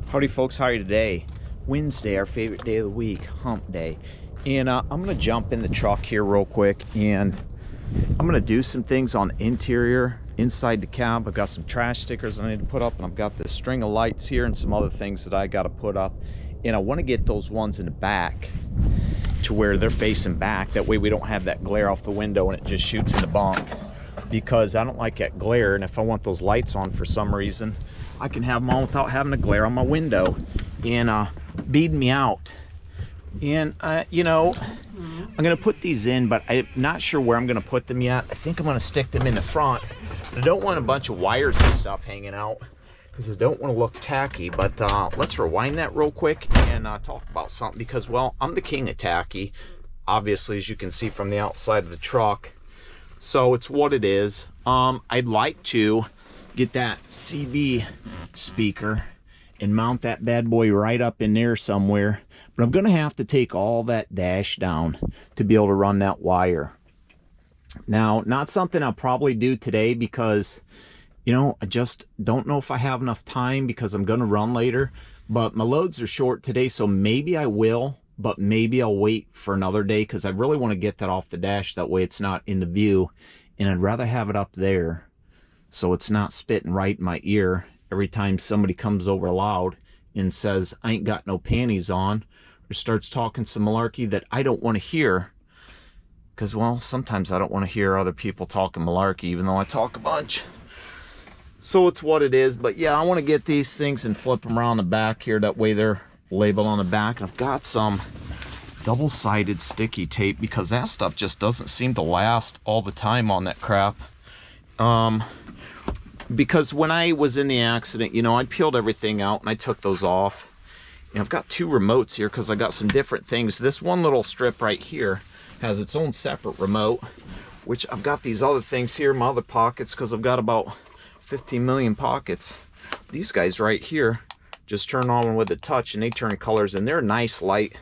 Howdy folks, how are you today? Wednesday, our favorite day of the week, hump day. And I'm gonna jump in the truck here real quick and I'm gonna do some things on the interior, inside the cab. I've got some trash stickers I need to put up, and I've got this string of lights here and some other things that I gotta put up. And I wanna get those ones in the back to where they're facing back. That way we don't have that glare off the window and it just shoots in the bunk. Because I don't like that glare, and if I want those lights on for some reason, I can have them on without having a glare on my window and beading me out. And you know, I'm gonna put these in, but I'm not sure where I'm gonna put them yet. I think I'm gonna stick them in the front. I don't want a bunch of wires and stuff hanging out because I don't want to look tacky. But let's rewind that real quick and talk about something, because, well, I'm the king of tacky, obviously, as you can see from the outside of the truck. So it's what it is. I'd like to get that CB speaker and mount that bad boy right up in there somewhere, but I'm gonna have to take all that dash down to be able to run that wire. Now, not something I'll probably do today because, you know, I just don't know if I have enough time because I'm gonna run later, but my loads are short today, so maybe I will, but maybe I'll wait for another day because I really want to get that off the dash. That way it's not in the view, and I'd rather have it up there so it's not spitting right in my ear every time somebody comes over loud and says, I ain't got no panties on, or starts talking some malarkey that I don't want to hear. Because, well, sometimes I don't want to hear other people talking malarkey, even though I talk a bunch. So it's what it is. But yeah, I want to get these things and flip them around the back here. That way they're labeled on the back. And I've got some double-sided sticky tape because that stuff just doesn't seem to last all the time on that crap. Because when I was in the accident, you know, I peeled everything out and I took those off. And I've got two remotes here because I got some different things. This one little strip right here has its own separate remote, which I've got these other things here in my other pockets because I've got about 15 million pockets. These guys right here just turn on with a touch and they turn colors, and they're nice, light,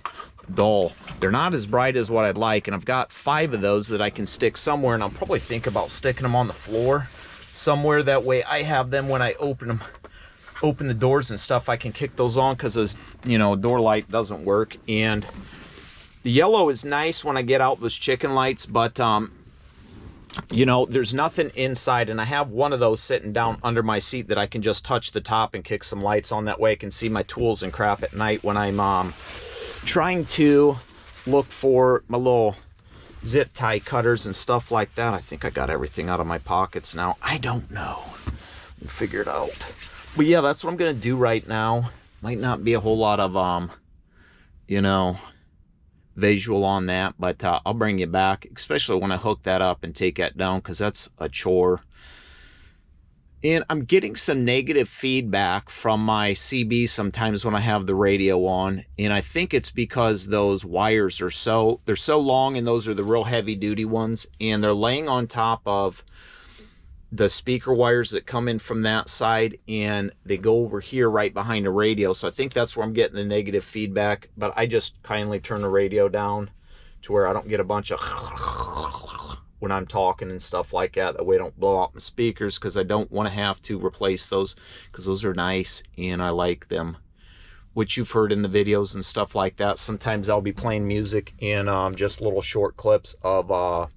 dull. They're not as bright as what I'd like, and I've got 5 of those that I can stick somewhere, and I'll probably think about sticking them on the floor somewhere. That way I have them when I open the doors and stuff. I can kick those on because, as you know, door light doesn't work. And the yellow is nice when I get out those chicken lights, but you know, there's nothing inside, and I have one of those sitting down under my seat that I can just touch the top and kick some lights on. That way I can see my tools and crap at night when I'm trying to look for my little zip tie cutters and stuff like that. I think I got everything out of my pockets now. I don't know. We'll figure it out. But yeah, that's what I'm gonna do right now. Might not be a whole lot of you know, visual on that, but I'll bring you back, especially when I hook that up and take that down, because that's a chore. And I'm getting some negative feedback from my CB sometimes when I have the radio on, and I think it's because those wires are so long, and those are the real heavy duty ones, and they're laying on top of the speaker wires that come in from that side, and they go over here right behind the radio. So I think that's where I'm getting the negative feedback, but I just kindly turn the radio down to where I don't get a bunch of when I'm talking and stuff like that. That way I don't blow out my speakers, because I don't want to have to replace those, because those are nice and I like them, which you've heard in the videos and stuff like that. Sometimes I'll be playing music and just little short clips of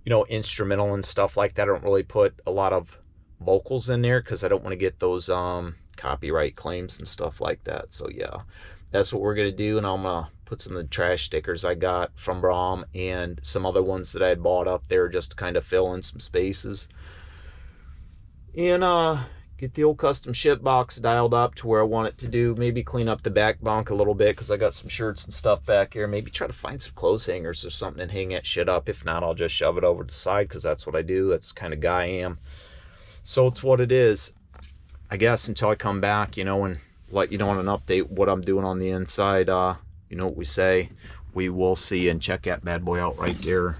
you know, instrumental and stuff like that. I don't really put a lot of vocals in there because I don't want to get those copyright claims and stuff like that. So yeah, that's what we're gonna do. And I'm gonna put some of the trash stickers I got from Brom and some other ones that I had bought up there just to kind of fill in some spaces, and get the old custom ship box dialed up to where I want it to do. Maybe clean up the back bunk a little bit because I got some shirts and stuff back here. Maybe try to find some clothes hangers or something and hang that shit up. If not, I'll just shove it over to the side because that's what I do. That's the kind of guy I am. So it's what it is, I guess, until I come back, you know, and let you know on an update what I'm doing on the inside. You know what we say, we will see. And check that bad boy out right there.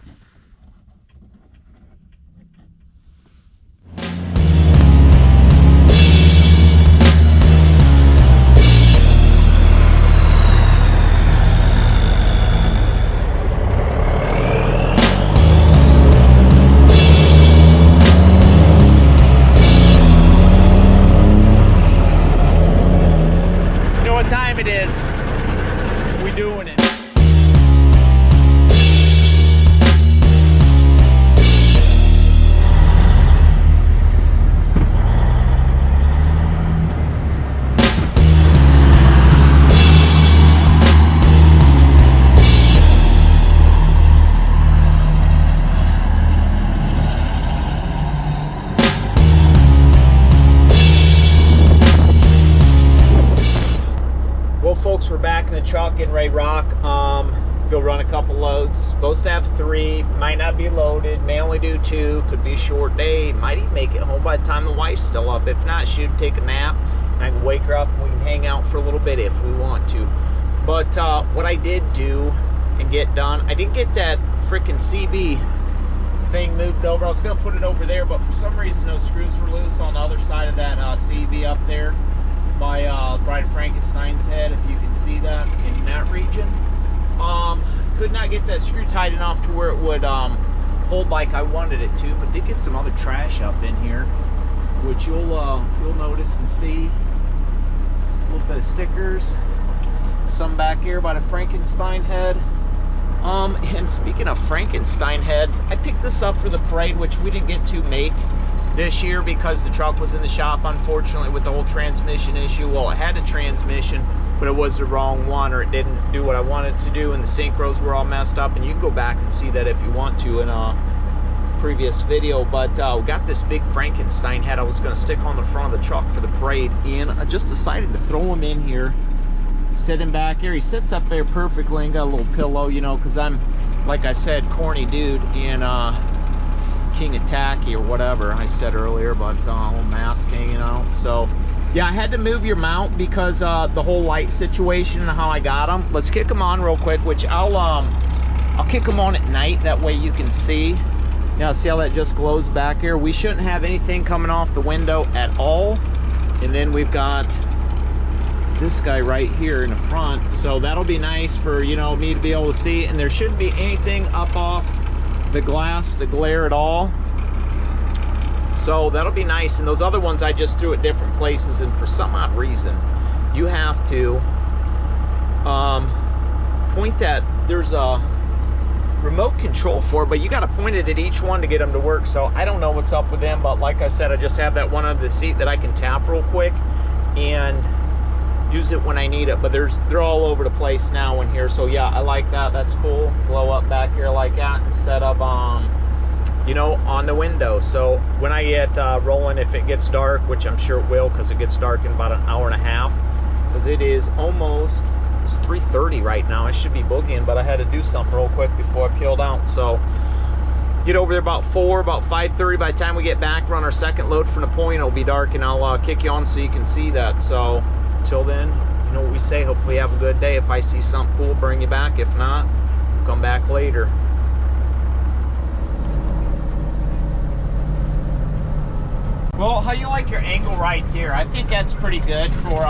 time it is, we doing it. Folks, we're back in the truck getting ready to rock. Go run a couple loads. Supposed to have 3, might not be loaded, may only do 2, could be a short day, might even make it home by the time the wife's still up. If not, she'd take a nap and I can wake her up and we can hang out for a little bit if we want to. But what I did do and get done, I didn't get that freaking CB thing moved over. I was gonna put it over there, but for some reason those screws were loose on the other side of that CB up there by Bride Frankenstein's head, if you can see that in that region. Could not get that screw tight enough to where it would hold like I wanted it to, but did get some other trash up in here, which you'll notice and see. A little bit of stickers, some back here by the Frankenstein head. And speaking of Frankenstein heads, I picked this up for the parade, which we didn't get to make this year because the truck was in the shop, unfortunately, with the whole transmission issue. Well, it had a transmission, but it was the wrong one, or it didn't do what I wanted it to do, and the synchros were all messed up. And you can go back and see that if you want to in a previous video. But we got this big Frankenstein head I was going to stick on the front of the truck for the parade, and I just decided to throw him in here, sit him back here. He sits up there perfectly and got a little pillow, you know, because I'm, like I said, corny dude in King of Tacky or whatever I said earlier, but whole mask hanging out. So yeah, I had to move your mount because the whole light situation and how I got them. Let's kick them on real quick, which I'll kick them on at night, that way you can see. Now see how that just glows back here? We shouldn't have anything coming off the window at all. And then we've got this guy right here in the front, so that'll be nice for, you know, me to be able to see. And there shouldn't be anything up off the glass, the glare at all, so that'll be nice. And those other ones I just threw at different places, and for some odd reason you have to point that. There's a remote control for it, but you got to point it at each one to get them to work. So I don't know what's up with them, but like I said, I just have that one under the seat that I can tap real quick and use it when I need it. But they're all over the place now in here, so yeah, I like that. That's cool. Blow up back here like that instead of you know, on the window. So when I get rolling, if it gets dark, which I'm sure it will, because it gets dark in about an hour and a half, because it is almost, it's 3:30 right now. I should be boogieing, but I had to do something real quick before I peeled out. So get over there about 4, about 5:30. By the time we get back, run our second load from the point, it'll be dark, and I'll kick you on so you can see that. So till then, you know what we say, hopefully you have a good day. If I see something cool, bring you back. If not, we'll come back later. Well, how do you like your angle right here? I think that's pretty good for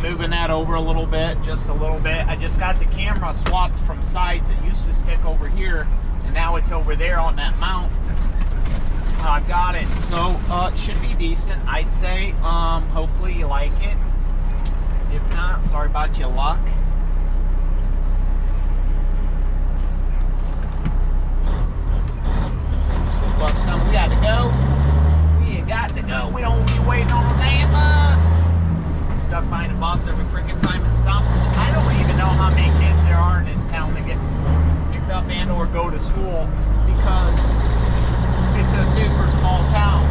moving that over a little bit, just a little bit. I just got the camera swapped from sides. It used to stick over here, and now it's over there on that mount. I've got it, so it should be decent, I'd say. Hopefully you like it. If not, sorry about your luck. School bus coming. We got to go. We got to go. We don't want to be waiting on the damn bus. Stuck behind a bus every freaking time it stops. Which I don't even know how many kids there are in this town that get picked up and or go to school, because it's a super small town.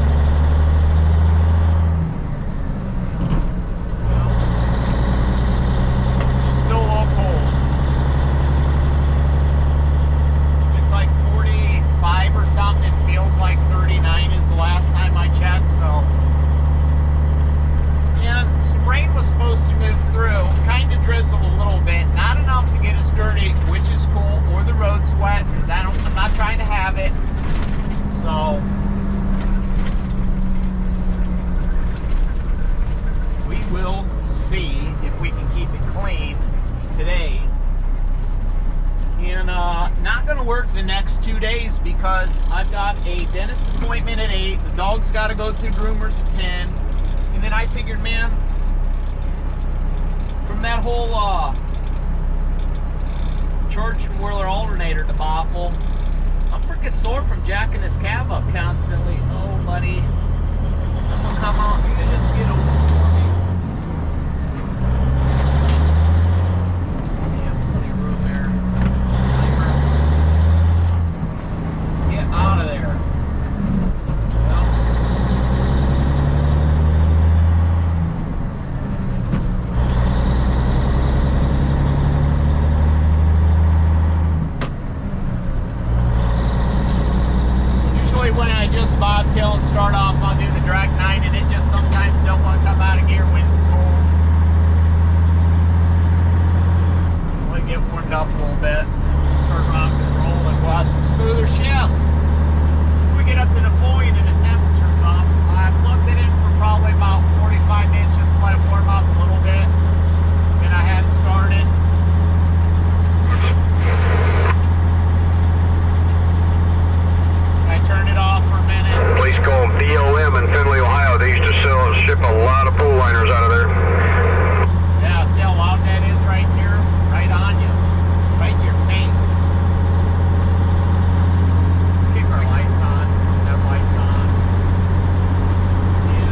The next 2 days because I've got a dentist appointment at 8. The dog's got to go to the groomers at 10. And then I figured, man, from that that whole Church and Whirler alternator debacle. I'm freaking sore from jacking this cab up constantly. Oh, buddy. Come on, you can just get over for me. Yeah, plenty of room there. Get out of there. When I just bobtail and start off, I'll do the drag 9 and it just sometimes don't want to come out of gear when it's cold. Let it get warmed up a little bit. Start rocking and rolling. We'll have some smoother shifts. As we get up to the point and the temperature's up, I plugged it in for probably about 45 minutes just to let it warm up a little bit. Then I had it started. Turn it off for a minute. Place called BOM in Findlay, Ohio. They used to ship a lot of pool liners out of there. Yeah, see how loud that is right here? Right on you. Right in your face. Let's keep our lights on. Have lights on. And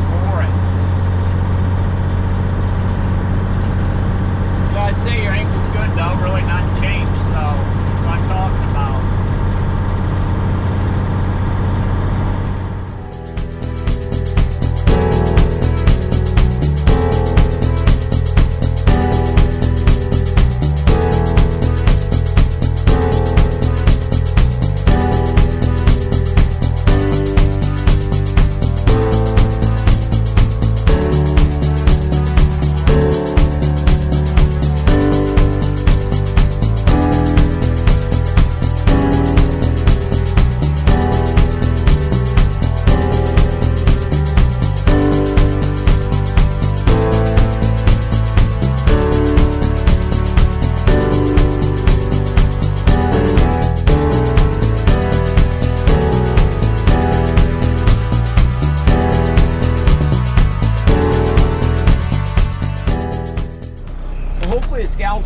floor it. Yeah, I'd say your ankle's good though. Really not changed, so that's what I'm talking about.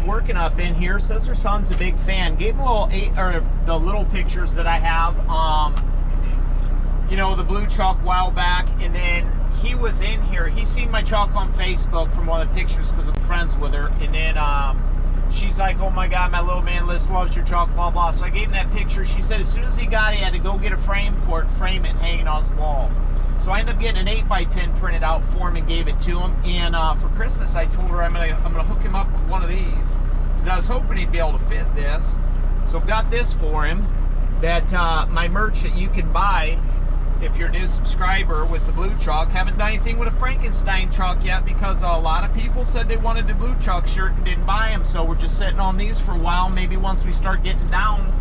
Working up in here, says her son's a big fan. Gave him the little pictures that I have, you know, the blue truck a while back, and then he was in here. He seen my truck on Facebook from one of the pictures because I'm friends with her, and then she's like, oh my god, my little man Liz loves your truck, blah blah. So I gave him that picture. She said as soon as he got it, he had to go get a frame for it, frame it, and hang it on his wall. So I ended up getting an 8x10 printed out for him and gave it to him. And for Christmas, I told her I'm gonna hook him up with one of these because I was hoping he'd be able to fit this. So I've got this for him. That my merch that you can buy if you're a new subscriber with the blue truck. Haven't done anything with a Frankenstein truck yet because a lot of people said they wanted the blue truck shirt and didn't buy them. So we're just sitting on these for a while. Maybe once we start getting down,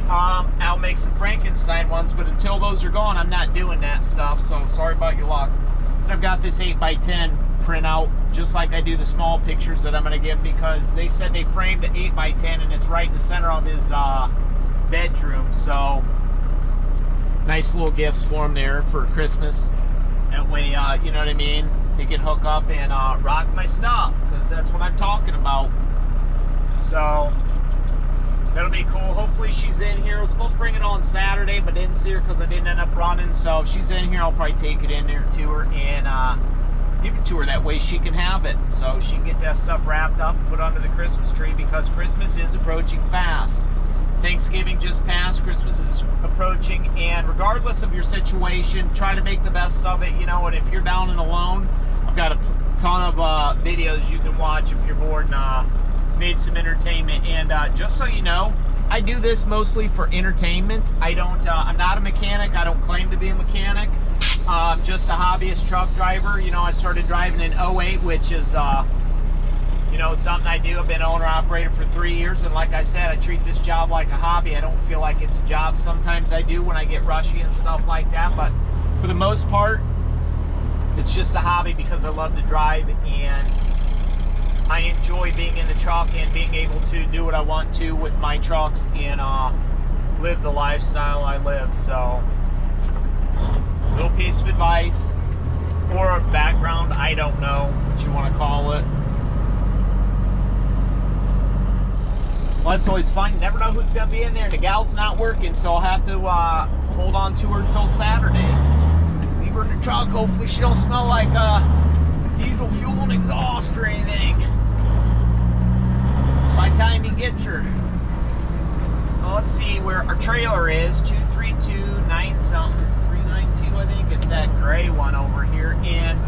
I'll make some Frankenstein ones, but until those are gone, I'm not doing that stuff, so sorry about your luck. And I've got this 8x10 printout, just like I do the small pictures that I'm going to give, because they said they framed an 8x10 and it's right in the center of his bedroom, so nice little gifts for him there for Christmas. That way, you know what I mean, they can hook up and rock my stuff, because that's what I'm talking about. So that'll be cool. Hopefully she's in here. I was supposed to bring it on Saturday, but didn't see her because I didn't end up running. So if she's in here, I'll probably take it in there to her and give it to her. That way she can have it. So she can get that stuff wrapped up and put under the Christmas tree, because Christmas is approaching fast. Thanksgiving just passed. Christmas is approaching. And regardless of your situation, try to make the best of it. You know, and if you're down and alone, I've got a ton of videos you can watch if you're bored and made some entertainment. And just so you know, I do this mostly for entertainment. I don't I'm not a mechanic. I don't claim to be a mechanic. I'm just a hobbyist truck driver. You know, I started driving in 08, which is you know, something I do. I've been owner operator for 3 years, and like I said, I treat this job like a hobby. I don't feel like it's a job. Sometimes I do when I get rushy and stuff like that, but for the most part, it's just a hobby because I love to drive, and I enjoy being in the truck and being able to do what I want to with my trucks and live the lifestyle I live. So, little piece of advice or background, I don't know what you want to call it. Well, it's always fun. You never know who's going to be in there. The gal's not working, so I'll have to hold on to her until Saturday. Leave her in the truck. Hopefully she don't smell like diesel fuel and exhaust or anything by the time he gets her. Well, let's see where our trailer is. 2329 something. 392, I think. It's that gray one over here. And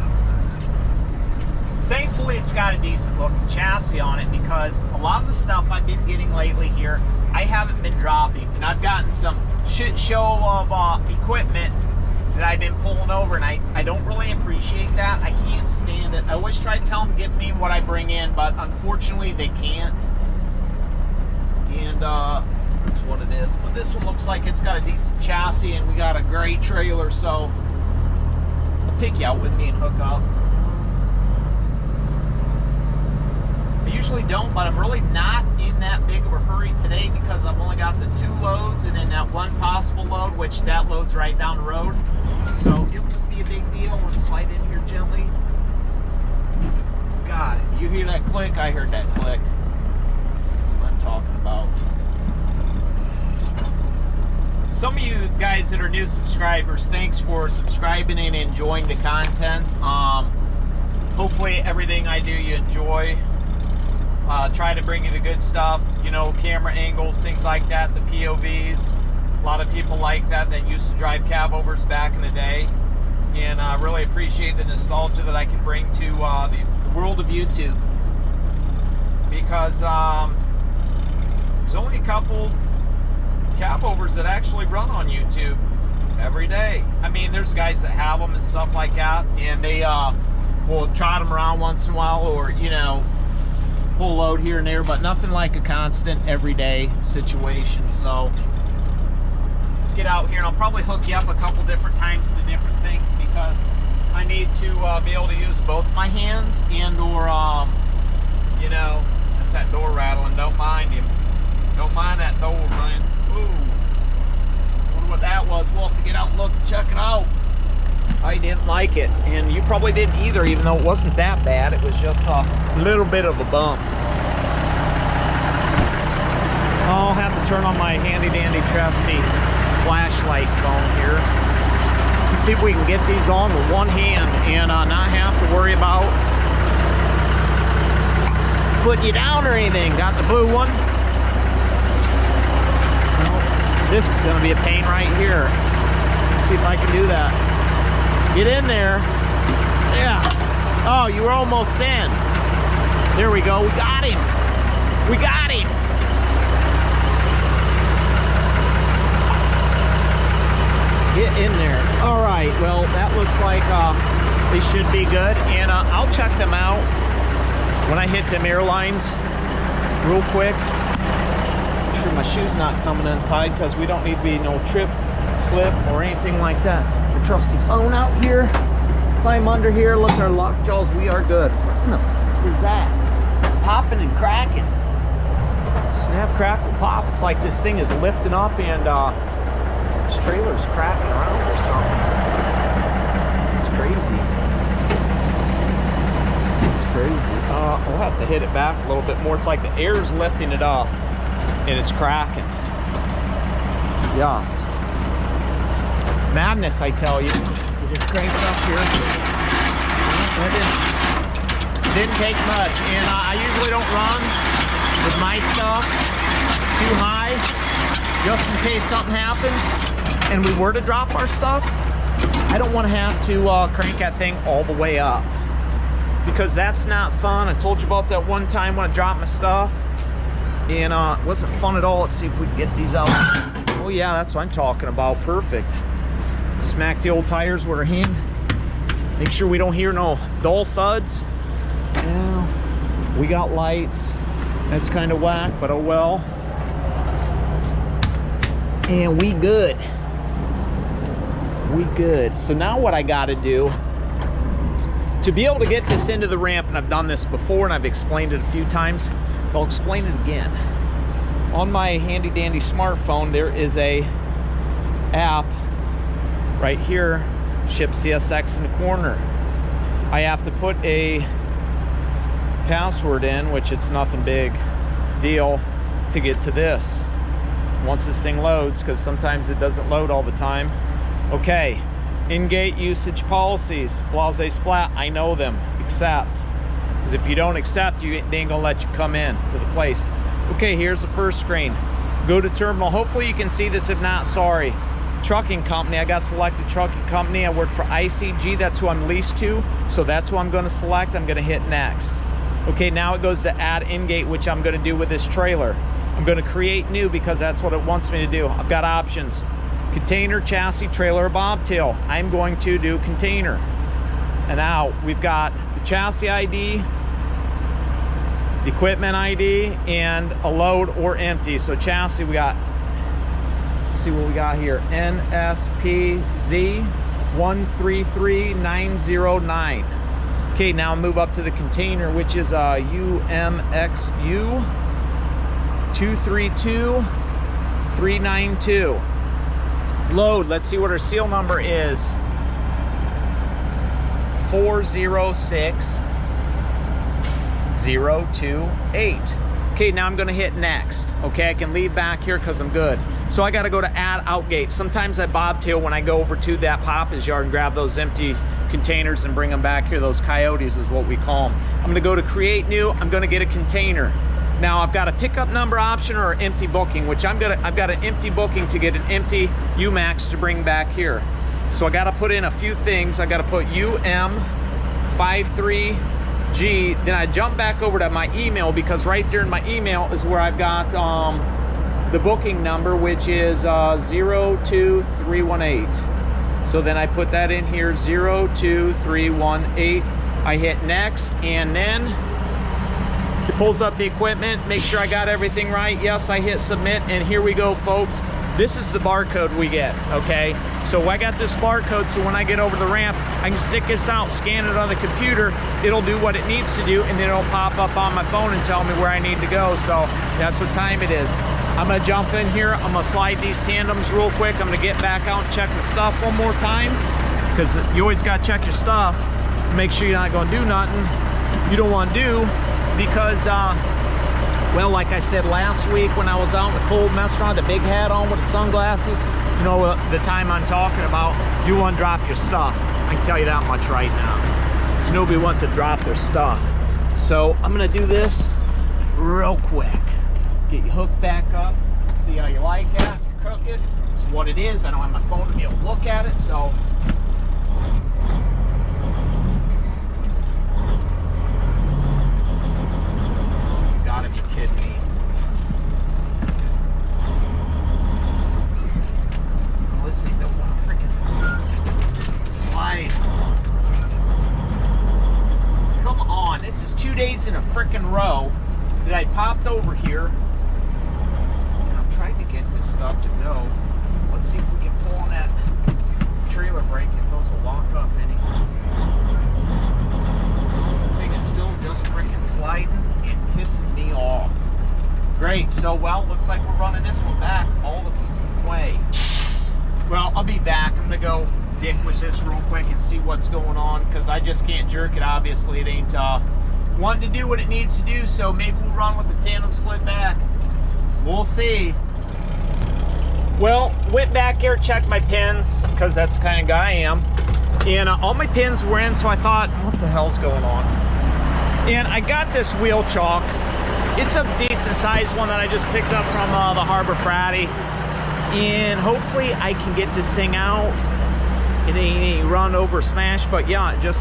thankfully, it's got a decent looking chassis on it, because a lot of the stuff I've been getting lately here, I haven't been dropping. And I've gotten some shit show of equipment that I've been pulling over, and I don't really appreciate that. I can't stand it. I always try to tell them to give me what I bring in, but unfortunately they can't. And that's what it is. But this one looks like it's got a decent chassis, and we got a gray trailer, so I'll take you out with me and hook up. I usually don't, but I'm really not in that big of a hurry today, because I've only got the 2 loads and then that one possible load, which that load's right down the road. So it won't be a big deal. Let's slide in here gently. God, you hear that click? I heard that click. That's what I'm talking about. Some of you guys that are new subscribers, thanks for subscribing and enjoying the content. Hopefully everything I do you enjoy. Try to bring you the good stuff, you know, camera angles, things like that, the POVs. A lot of people like that used to drive cabovers back in the day. And I really appreciate the nostalgia that I can bring to the world of YouTube. Because there's only a couple cabovers that actually run on YouTube every day. I mean, there's guys that have them and stuff like that, and they will trot them around once in a while, or, you know, pull a load here and there, but nothing like a constant everyday situation. So let's get out here, and I'll probably hook you up a couple different times to different things, because I need to be able to use both my hands, and or you know, that's that door rattling. Don't mind him. Don't mind that door, man. Ooh, wonder what that was. We'll have to get out and look and check it out. I didn't like it, and you probably didn't either, even though it wasn't that bad. It was just a little bit of a bump. I'll have to turn on my handy dandy trusty flashlight phone here. Let's see if we can get these on with one hand and not have to worry about putting you down or anything. Got the blue one. Well, this is going to be a pain right here. Let's see if I can do that. Get in there. Yeah. Oh, you were almost in. There we go. We got him. We got him. Get in there. All right. Well, that looks like they should be good. And I'll check them out when I hit them airlines real quick. Make sure my shoe's not coming untied, because we don't need to be no trip, slip, or anything like that. The trusty phone out here, climb under here, look at our lock jaws. We are good. What in the f is that? Popping and cracking. Snap, crackle, pop. It's like this thing is lifting up, and this trailer's cracking around or something. It's crazy. It's crazy. We'll have to hit it back a little bit more. It's like the air's lifting it up, and it's cracking. Yeah. Madness, I tell you. You just crank it up here. It didn't take much, and I usually don't run with my stuff too high, just in case something happens and we were to drop our stuff. I don't want to have to crank that thing all the way up, because that's not fun. I told you about that one time when I dropped my stuff, and it wasn't fun at all. Let's see if we can get these out. Oh yeah, that's what I'm talking about. Perfect. Smack the old tires with our hand. Make sure we don't hear no dull thuds. Yeah, we got lights. That's kind of whack, but oh well. And we good. We good. So now what I got to do to be able to get this into the ramp, and I've done this before and I've explained it a few times, but I'll explain it again. On my handy dandy smartphone, there is a app right here, ship CSX in the corner. I have to put a password in, which it's nothing big deal, to get to this once this thing loads, because sometimes it doesn't load all the time. Okay, in-gate usage policies, blase splat, I know them. Accept, because if you don't accept, they ain't gonna let you come in to the place. Okay, here's the first screen. Go to terminal. Hopefully you can see this. If not, sorry. Trucking company, I got selected trucking company. I work for ICG, that's who I'm leased to, so that's who I'm going to select. I'm going to hit next. Okay, now it goes to add in-gate, which I'm going to do with this trailer. I'm going to create new because that's what it wants me to do. I've got options: container, chassis, trailer, bobtail. I'm going to do container. And now we've got the chassis ID, the equipment ID, and a load or empty. So chassis, we got, see what we got here, NSPZ 133909. Okay, now move up to the container, which is UMXU 232392. Load, let's see what our seal number is. 406028. Okay, now I'm gonna hit next. Okay, I can leave back here because I'm good. So I gotta go to add outgate. Sometimes I bobtail when I go over to that Papa's yard and grab those empty containers and bring them back here. Those coyotes is what we call them. I'm gonna go to create new. I'm gonna get a container. Now I've got a pickup number option or empty booking, which I've got an empty booking to get an empty UMAX to bring back here. So I gotta put in a few things. I gotta put UM53G, then I jump back over to my email, because right there in my email is where I've got the booking number, which is 02318. So then I put that in here, 02318. I hit next, and then it pulls up the equipment, make sure I got everything right. Yes, I hit submit, and here we go, folks. This is the barcode we get, okay? So I got this barcode, so when I get over the ramp, I can stick this out, scan it on the computer, it'll do what it needs to do, and then it'll pop up on my phone and tell me where I need to go. So that's what time it is. I'm gonna jump in here, I'm gonna slide these tandems real quick, I'm gonna get back out and check the stuff one more time, because you always gotta check your stuff, make sure you're not gonna do nothing you don't wanna do, because well, like I said last week when I was out in the cold messing around, the big hat on with the sunglasses, you know the time I'm talking about, you want to drop your stuff. I can tell you that much right now. So nobody wants to drop their stuff. So I'm going to do this real quick. Get you hooked back up. See how you like that. Cook it. It's what it is. I don't have my phone to be able to look at it, so... Gotta be kidding me. Let's see, don't want to freaking slide. Come on, this is 2 days in a freaking row that I popped over here. And I'm trying to get this stuff to go. Let's see if we can pull on that trailer brake, if those will lock up any. The thing is still just freaking sliding and pissing me off. Great, so well, looks like we're running this one back all the way. Well, I'll be back. I'm gonna go dick with this real quick and see what's going on, because I just can't jerk it. Obviously it ain't wanting to do what it needs to do, so maybe we'll run with the tandem slid back. We'll see. Well, went back here, checked my pins, because that's the kind of guy I am, and all my pins were in, so I thought, what the hell's going on? And I got this wheel chalk. It's a decent sized one that I just picked up from the Harbor Friday. And hopefully I can get this thing out. It ain't run over smash, but yeah, it just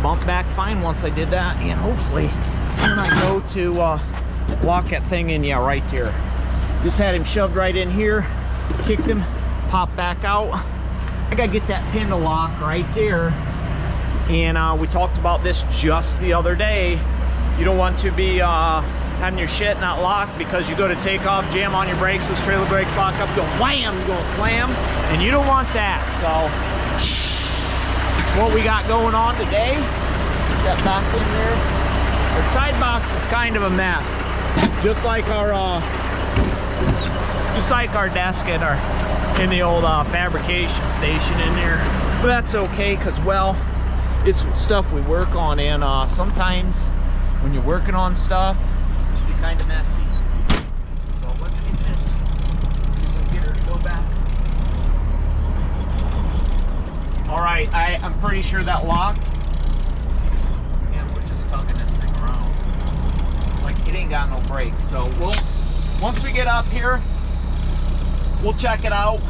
bumped back fine once I did that. And hopefully when I go to lock that thing in, yeah, right there. Just had him shoved right in here, kicked him, popped back out. I gotta get that pin to lock right there. And we talked about this just the other day. You don't want to be having your shit not locked, because you go to take off, jam on your brakes, those trailer brakes lock up, you go wham, you go slam, and you don't want that. So it's what we got going on today. Put that back in there. Our side box is kind of a mess, just like our desk in the old fabrication station in there. But that's okay, because well, it's stuff we work on, and sometimes when you're working on stuff, it can be kind of messy. Let's get this. See if we can get her to go back. All right, I'm pretty sure that locked. And we're just tugging this thing around. Like it ain't got no brakes. So once we get up here, we'll check it out.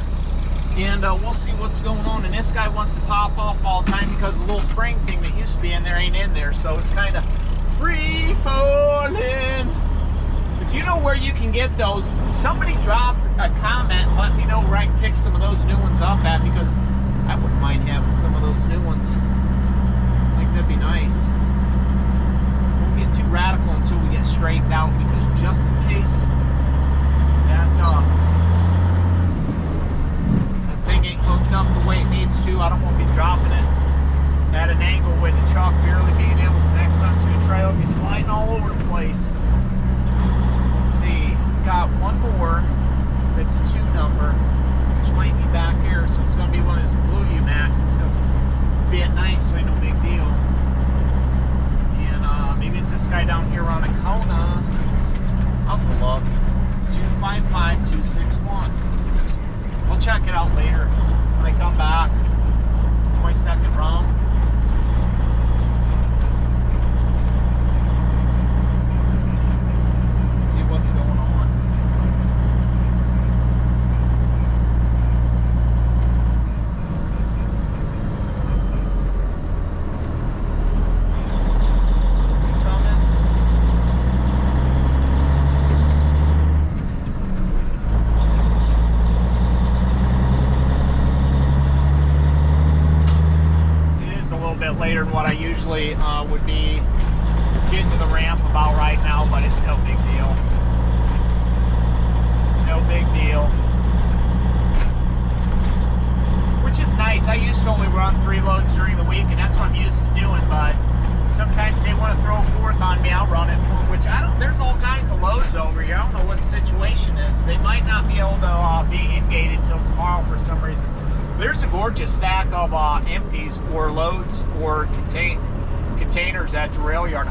And we'll see what's going on. And this guy wants to pop off all the time because the little spring thing that used to be in there ain't in there. So it's kind of free falling. If you know where you can get those, somebody drop a comment and let me know where I can pick some of those new ones up at, because I wouldn't mind having some of those new ones. I think that'd be nice. Won't get too radical until we get straightened out, because just in case that thing ain't hooked up the way it needs to, I don't want to be dropping it at an angle with the truck barely being able to connect something to a trailer, be sliding all over the place. Let's see, got one more. It's a 2 number, which might be back here, so it's going to be one of those Blue U-Max. It's going to be at night, so ain't no big deal. And maybe it's this guy down here on a Kona. I'll have to look. 255261. I'll check it out later when I come back for my second round. See what's going on. Later than what I usually would be getting to the ramp about right now, but it's no big deal. It's no big deal. Which is nice. I used to only run 3 loads during the week, and that's what I'm used to doing, but sometimes they want to throw a 4th on me, I'll run it for, which I don't, there's all kinds of loads over here. I don't know what the situation is. They might not be able to be in-gated till tomorrow for some reason. There's a gorgeous stack of empties or loads or containers at the Railyard.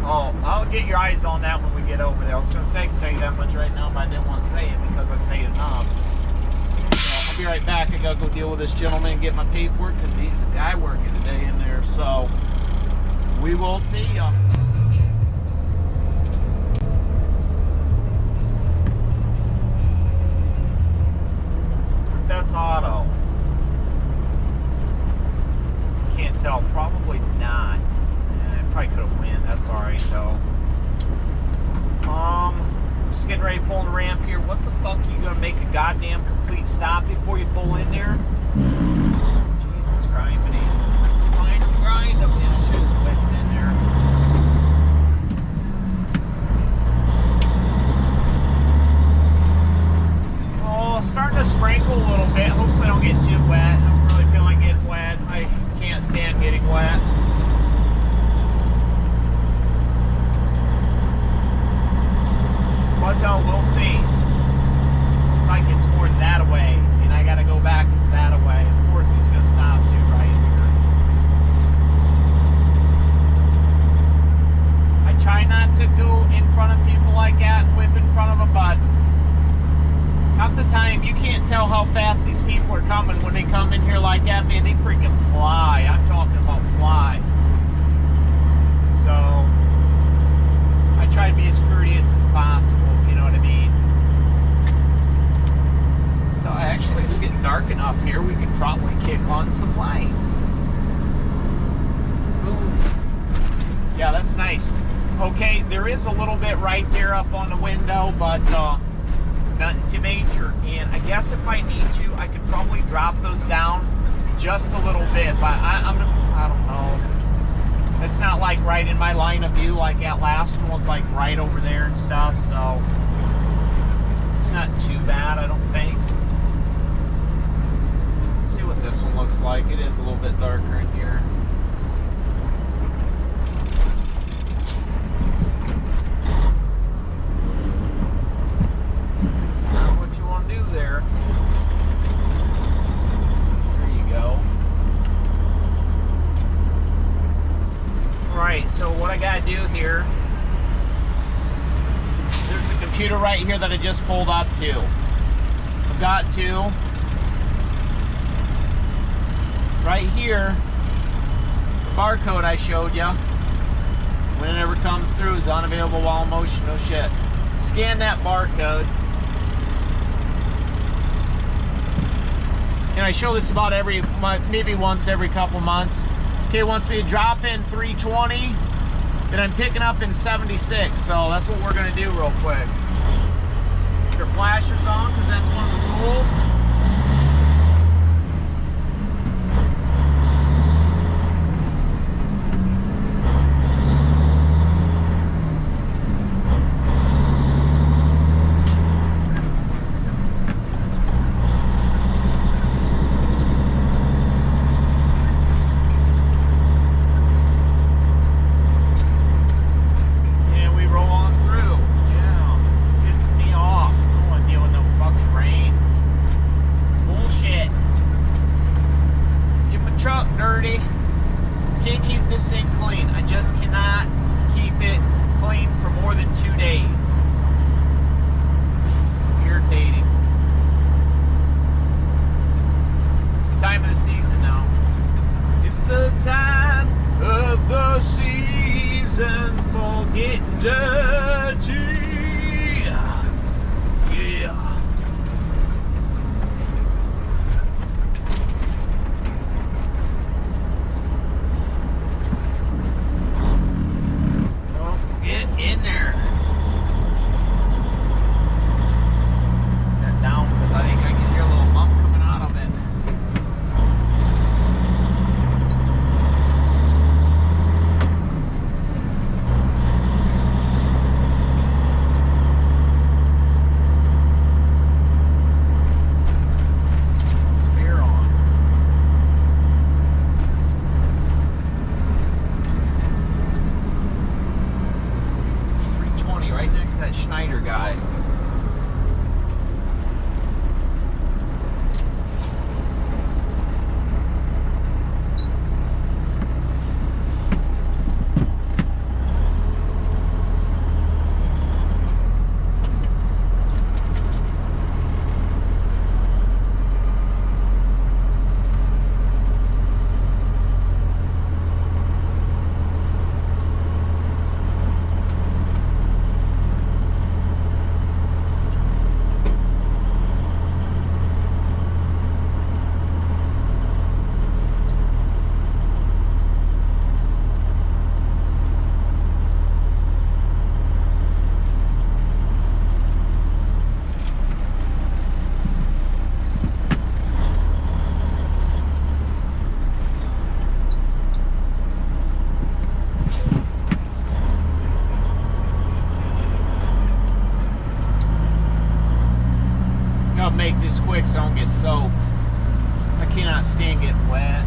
I'll get your eyes on that when we get over there. I was going to say I can tell you that much right now, but I didn't want to say it because I say it enough. So I'll be right back. I got to go deal with this gentleman and get my paperwork because he's a guy working today in there. So we will see ya. That's auto. Can't tell. Probably not. I probably could have win. That's alright though. Just getting ready to pull the ramp here. What the fuck are you gonna make a goddamn complete stop before you pull in there? Jesus Christ, find the grind up. Yeah, I should have whipped in there. Oh, starting to sprinkle a little bit. Hopefully I don't get too wet. I don't really feel like getting wet. I can't stand getting wet. But we'll see. Looks like it's more that away, and I gotta go back that away. Of course he's gonna stop too right here. I try not to go in front of people like that and whip in front of a button. Half the time, you can't tell how fast these people are coming when they come in here like that. Man, they freaking fly. I'm talking about fly. So, I try to be as courteous as possible, if you know what I mean. So, actually, it's getting dark enough here. We could probably kick on some lights. Ooh. Yeah, that's nice. Okay, there is a little bit right there up on the window, but nothing too major. And I guess if I need to, I could probably drop those down just a little bit, but I don't know. It's not like right in my line of view like that last one was, like right over there and stuff, so it's not too bad, I don't think. Let's see what this one looks like. It is a little bit darker in here. There you go. Alright, so what I gotta do here, there's a computer right here that I just pulled up to. I've got to, right here, the barcode I showed you, when it ever comes through, is unavailable while in motion, no shit. Scan that barcode. And I show this about every month, maybe once every couple months. Okay, wants me to drop in 320, then I'm picking up in 76. So that's what we're gonna do real quick. Your flashers on, because that's one of the rules. Make this quick so I don't get soaked. I cannot stand getting wet.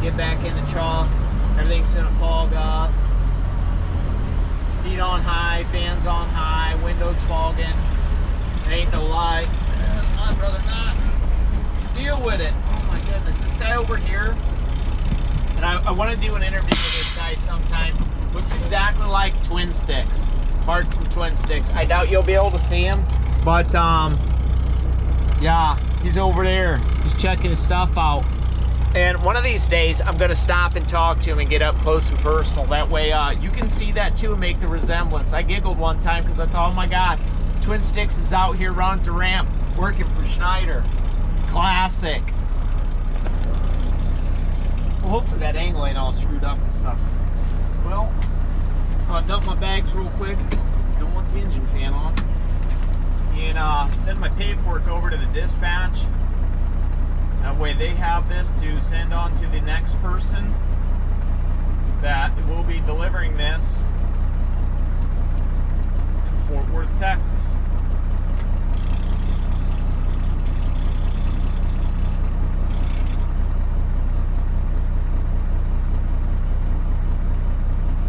Get back in the chalk, everything's gonna fog up. Heat on high, fans on high, windows fogging. It ain't no light. I'd rather not deal with it. Oh my goodness, this guy over here, and I want to do an interview with this guy sometime. Looks exactly like Twin Sticks. Mark from Twin Sticks. I doubt you'll be able to see him, but yeah, he's over there. He's checking his stuff out. And one of these days, I'm gonna stop and talk to him and get up close and personal. That way, you can see that too and make the resemblance. I giggled one time because I thought, oh my God, Twin Sticks is out here running the ramp, working for Schneider. Classic. Well, hopefully that angle ain't all screwed up and stuff. Well, I'll dump my bags real quick. Don't want the engine fan on. And send my paperwork over to the dispatch. That way they have this to send on to the next person that will be delivering this in Fort Worth, Texas.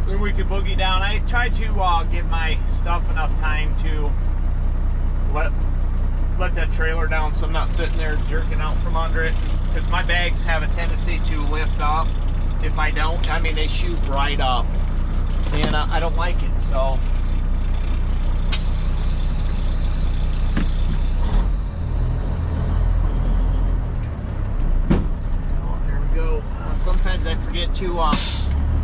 Then we can boogie down. I try to give my stuff enough time to let that trailer down so I'm not sitting there jerking out from under it, because my bags have a tendency to lift up if I don't. I mean, they shoot right up, and I don't like it. So sometimes I forget to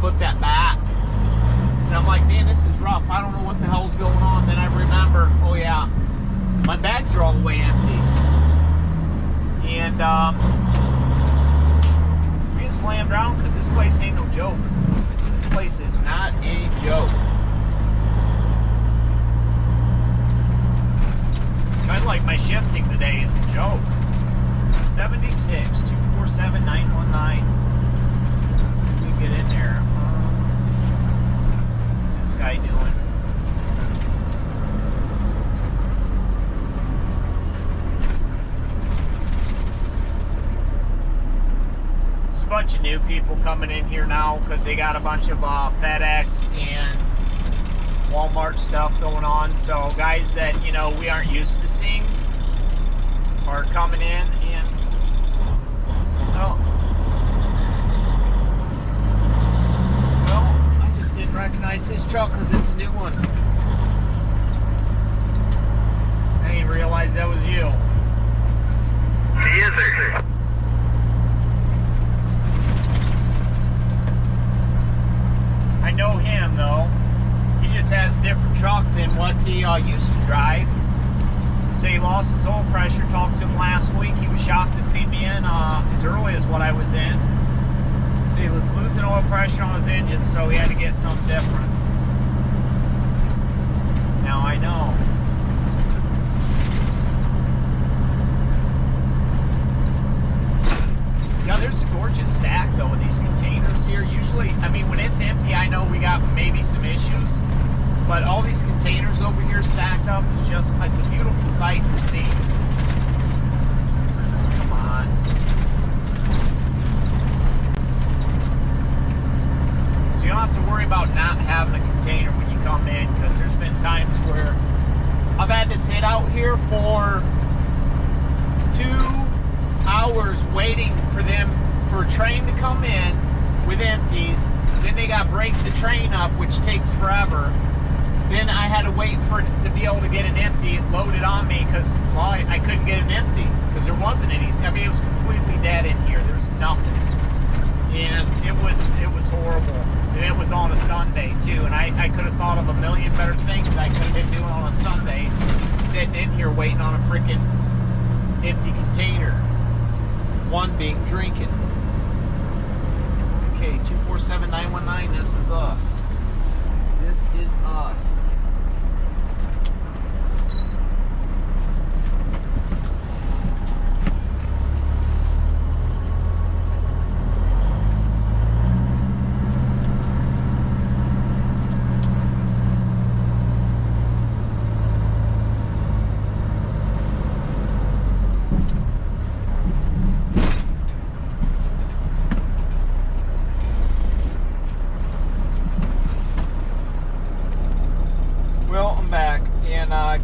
put that back. And I'm like, man, this is rough. I don't know what the hell's going on. Then I remember, oh yeah, my bags are all the way empty. And we get slammed around because this place ain't no joke. This place is not a joke. Kind of like my shifting today is a joke. 76 247 919. Let's see if we can get in there. What's this guy doing? There's a bunch of new people coming in here now because they got a bunch of FedEx and Walmart stuff going on. So guys that, you know, we aren't used to seeing are coming in, and well, I just didn't recognize this truck because it's a new one. I didn't realize that was you. Yes, sir. I know him though. He just has a different truck than what he used to drive. Say he lost his oil pressure. Talked to him last week. He was shocked to see me in as early as what I was in. So he was losing oil pressure on his engine, so he had to get something different. Now I know. Now there's a gorgeous stack though with these containers here. Usually, I mean, when it's empty, I know we got maybe some issues. But all these containers over here stacked up is just, it's a beautiful sight to see. Come on. So you don't have to worry about not having a container when you come in, because there's been times where I've had to sit out here for 2 hours waiting for a train to come in with empties. Then they got to break the train up, which takes forever. Then I had to wait for it to be able to get an empty loaded on me because, well, I couldn't get an empty because there wasn't any. I mean, it was completely dead in here. There was nothing. And it was horrible. And it was on a Sunday, too. And I could have thought of a million better things I could have been doing on a Sunday, sitting in here waiting on a freaking empty container. One being drinking. Okay, 247 919, this is us. This is us.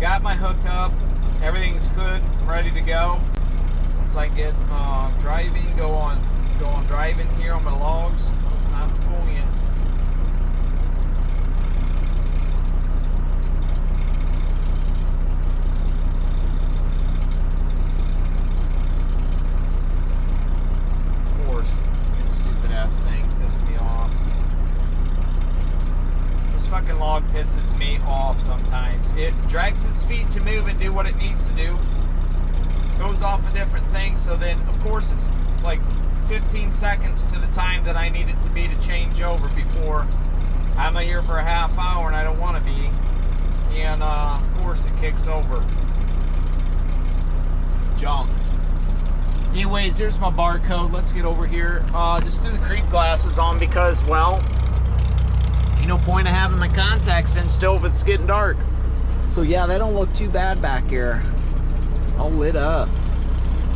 Got my hookup, everything's good, I'm ready to go. Once I get driving, go on driving here on my logs. I'm pulling. Of course, that stupid ass thing pissed me off. This fucking log pisses me off sometimes. It drags its feet to move and do what it needs to do. Goes off a different thing, so then of course it's like 15 seconds to the time that I need it to be to change over before I'm here for a half hour and I don't want to be. And of course it kicks over. Junk. Anyways, there's my barcode. Let's get over here. Just threw the creep glasses on because, well, ain't no point of having my contacts in still if it's getting dark. So yeah, they don't look too bad back here. All lit up.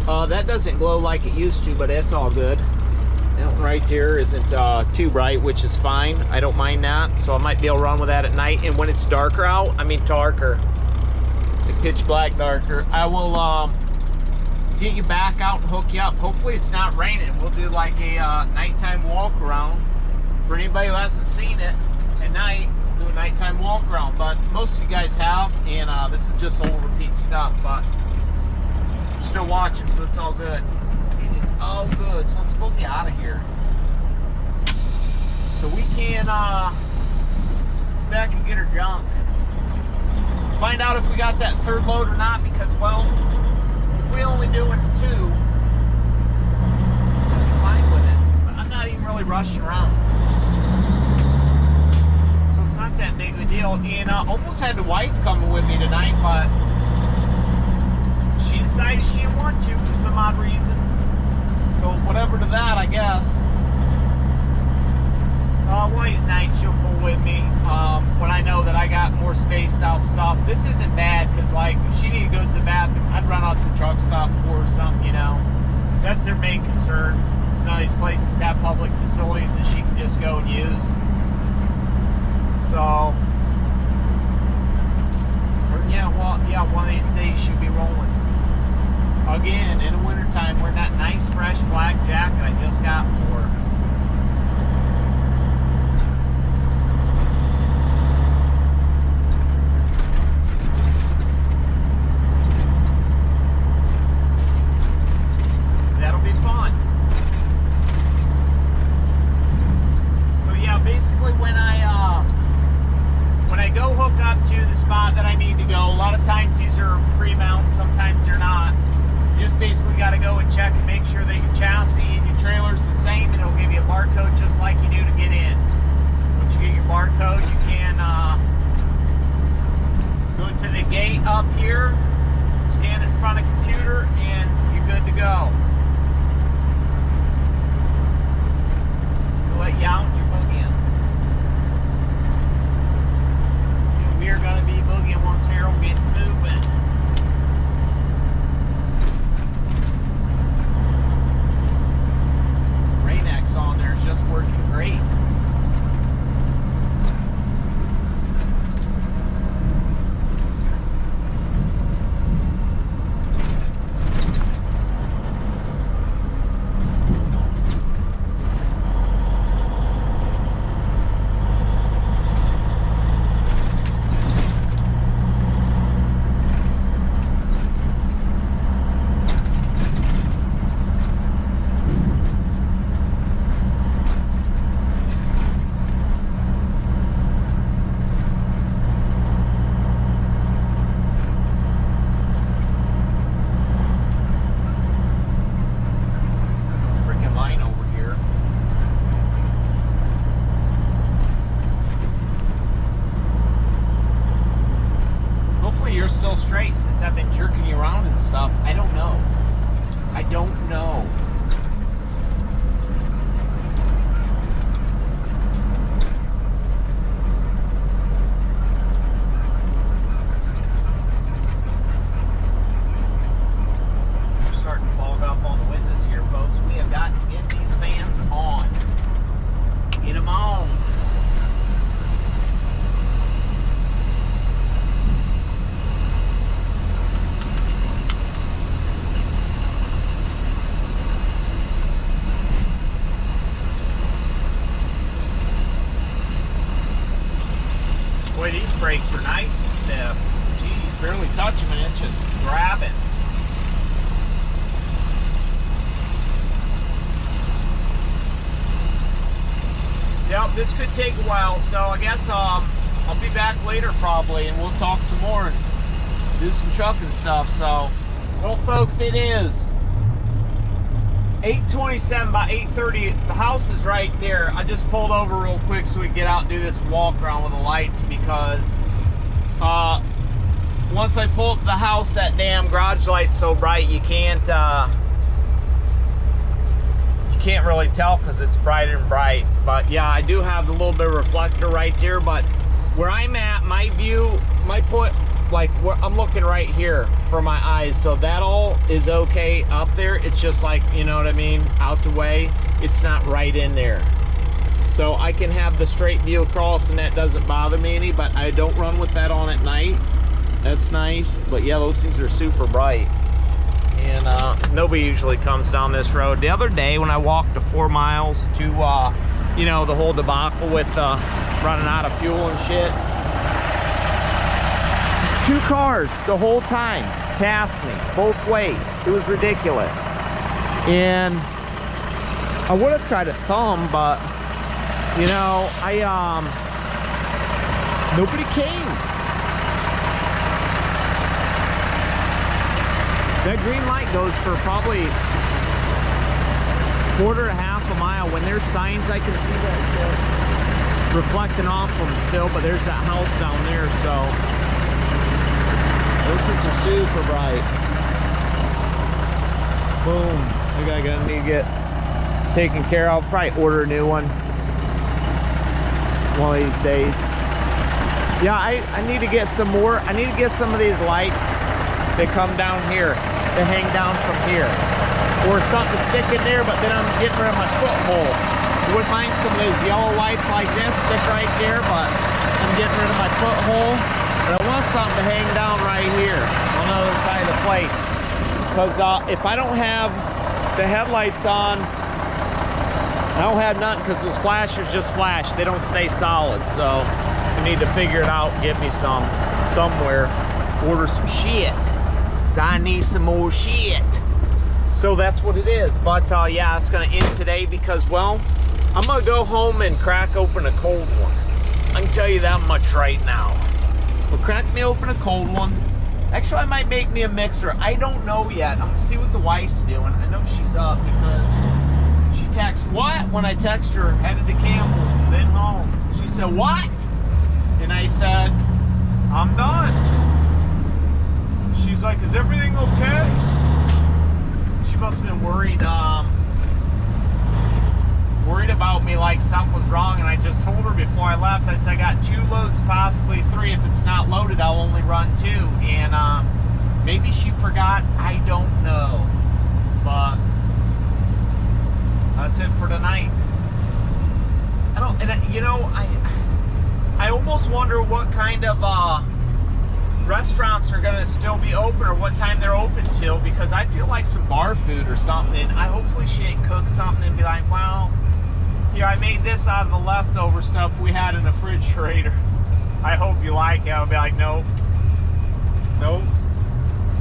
That doesn't glow like it used to, but it's all good. That one right there isn't too bright, which is fine. I don't mind that. So I might be able to run with that at night. And when it's darker out, I mean darker, like pitch black darker, I will get you back out and hook you up. Hopefully it's not raining. We'll do like a nighttime walk around. For anybody who hasn't seen it at night, do a nighttime walk around. But most of you guys have, and this is just old repeat stuff, but I'm still watching, so it's all good. It is all good. So let's go get out of here. so we can back and get her junk. Find out if we got that third load or not, because, well, if we only doing 2, I'll be fine with it. But I'm not even really rushing around. So it's not that big of a deal. And almost had the wife coming with me tonight, but she decided she didn't want to for some odd reason. So whatever to that, I guess. One of these nights she'll pull with me when I know that I got more spaced out stuff. This isn't bad, because like if she needed to go to the bathroom, I'd run out to the truck stop for her or something, you know. That's their main concern. None of these places have public facilities that she can just go and use. So, yeah, well, yeah, one of these days she'll be rolling. Again, in the wintertime, wearing that nice fresh black jacket I just got for her. That'll be fun. So yeah, basically when I go hook up to the spot that I need to go, a lot of times these are pre-mounts, sometimes they're not. You just basically got to go and check and make sure that your chassis and your trailer is the same, and it'll give you a barcode just like you do to get in. Once you get your barcode, you can go to the gate up here, stand in front of the computer, and you're good to go. We'll let you out and you're boogieing. And we're going to be boogieing once Harold gets moving. On there is just working great. Still straight since I've been jerking you around and stuff. I don't know. I don't know. We're starting to fog up on the windows here, folks. We have got to get these fans on. Get them on. Boy, these brakes are nice and stiff. Geez, barely touch them and it's just grabbing. Yep, this could take a while, so I guess I'll be back later probably, and we'll talk some more and do some trucking stuff. So, well, folks, it is 8:27 by 8:30. The house is right there. I just pulled over real quick so we can get out and do this walk around with the lights, because once I pull up the house, that damn garage light's so bright you can't really tell because it's bright and bright. But yeah, I do have the little bit of reflector right there, but where I'm at, my view, my point, like where I'm looking right here for my eyes, so that all is okay up there. It's just like, you know what I mean, out the way. It's not right in there, so I can have the straight view across and that doesn't bother me any. But I don't run with that on at night. That's nice. But yeah, those things are super bright, and nobody usually comes down this road. The other day when I walked the 4 miles to you know, the whole debacle with running out of fuel and shit, 2 cars the whole time passed me both ways. It was ridiculous. And I would have tried to thumb, but You know, nobody came. That green light goes for probably quarter to half a mile. When there's signs, I can see that reflecting off them still, but there's that house down there, so those things are super bright. Boom. I think I'm gonna need to get taken care of. Probably order a new one of these days. Yeah, I need to get some more. I need to get some of these lights that come down here, that hang down from here, or something to stick in there, but then I'm getting rid of my foothold. I wouldn't mind some of these yellow lights like this stick right there, but I'm getting rid of my foothold. But I want something to hang down right here on the other side of the plates, because if I don't have the headlights on, I don't have nothing, because those flashers just flash. They don't stay solid, so I need to figure it out and get me some somewhere. Order some shit. So I need some more shit. So that's what it is. But yeah, it's gonna end today because, well, I'm gonna go home and crack open a cold one. I can tell you that much right now. Well, crack me open a cold one. Actually, I might make me a mixer. I don't know yet. I'm gonna see what the wife's doing. I know she's up because she texts what? When I text her, headed to Campbell's, then home. She said, what? And I said, I'm done. She's like, is everything okay? She must have been worried, worried about me, like something was wrong. And I just told her before I left, I said, I got 2 loads, possibly 3. If it's not loaded, I'll only run 2. And maybe she forgot, I don't know. But that's it for tonight. I don't, and you know, I almost wonder what kind of restaurants are gonna still be open, or what time they're open till, because I feel like some bar food or something. And hopefully she ain't cook something and be like, well, here, I made this out of the leftover stuff we had in the refrigerator. I hope you like it. I'll be like, nope. Nope.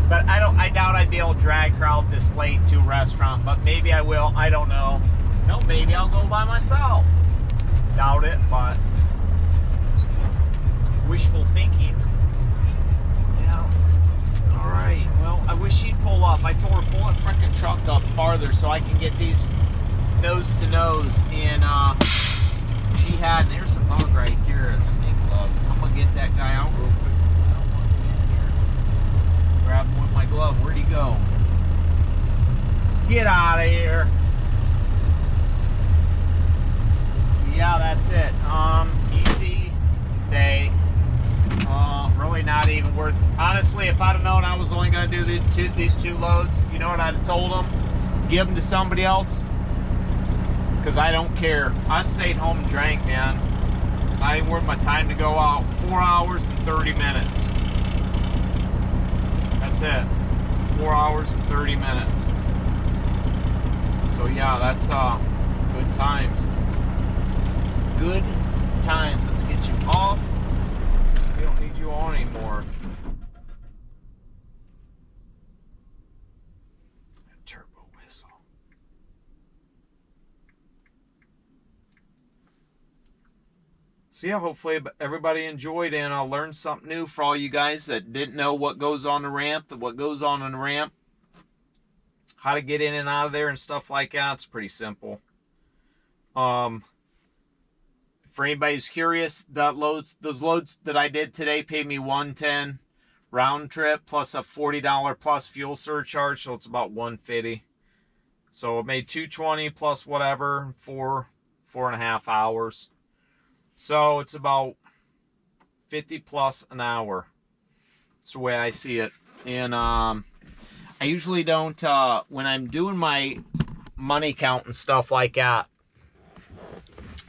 But I doubt I'd be able to drag her out this late to a restaurant, but maybe I will. I don't know. No, maybe I'll go by myself. Doubt it, but wishful thinking. Yeah. All right. Well, I wish she'd pull up. I told her pull a frickin' truck up farther so I can get these nose to nose. And she had. There's a bug right here at Stink Glove. I'm gonna get that guy out real quick. I don't want him in here. Grab him with my glove. Where'd he go? Get out of here. Yeah, that's it. Easy day. Really not even worth. Honestly, if I'd have known I was only going to do these 2 loads, you know what I'd have told them? Give them to somebody else. Because I don't care. I stayed home and drank, man. Not even worth my time to go out. 4 hours and 30 minutes. That's it. 4 hours and 30 minutes. So yeah, that's good times. Good times. Let's get you off. We don't need you on anymore. Turbo whistle. So yeah, hopefully everybody enjoyed and learned something new for all you guys that didn't know what goes on the ramp, what goes on the ramp, how to get in and out of there and stuff like that. It's pretty simple. For anybody who's curious, those loads that I did today paid me $110 round trip plus a $40 plus fuel surcharge, so it's about $150. So it made $220 plus whatever for 4.5 hours. So it's about $50 plus an hour. That's the way I see it. And I usually don't, when I'm doing my money count and stuff like that,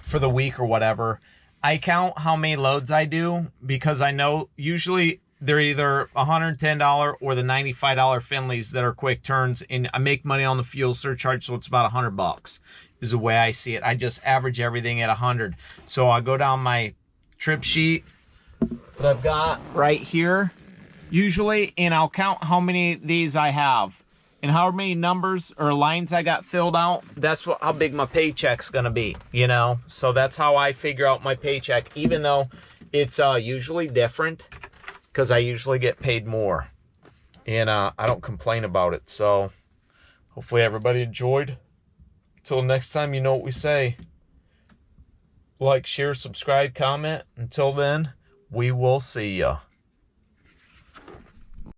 for the week or whatever, I count how many loads I do, because I know usually they're either $110 or the $95 Finleys that are quick turns, and I make money on the fuel surcharge, so it's about $100 is the way I see it. I just average everything at 100. So I go down my trip sheet that I've got right here usually, and I'll count how many of these I have. and however many numbers or lines I got filled out, that's how big my paycheck's gonna be, you know? So that's how I figure out my paycheck, even though it's usually different, because I usually get paid more. And I don't complain about it. So hopefully everybody enjoyed. Until next time, you know what we say. Like, share, subscribe, comment. Until then, we will see ya.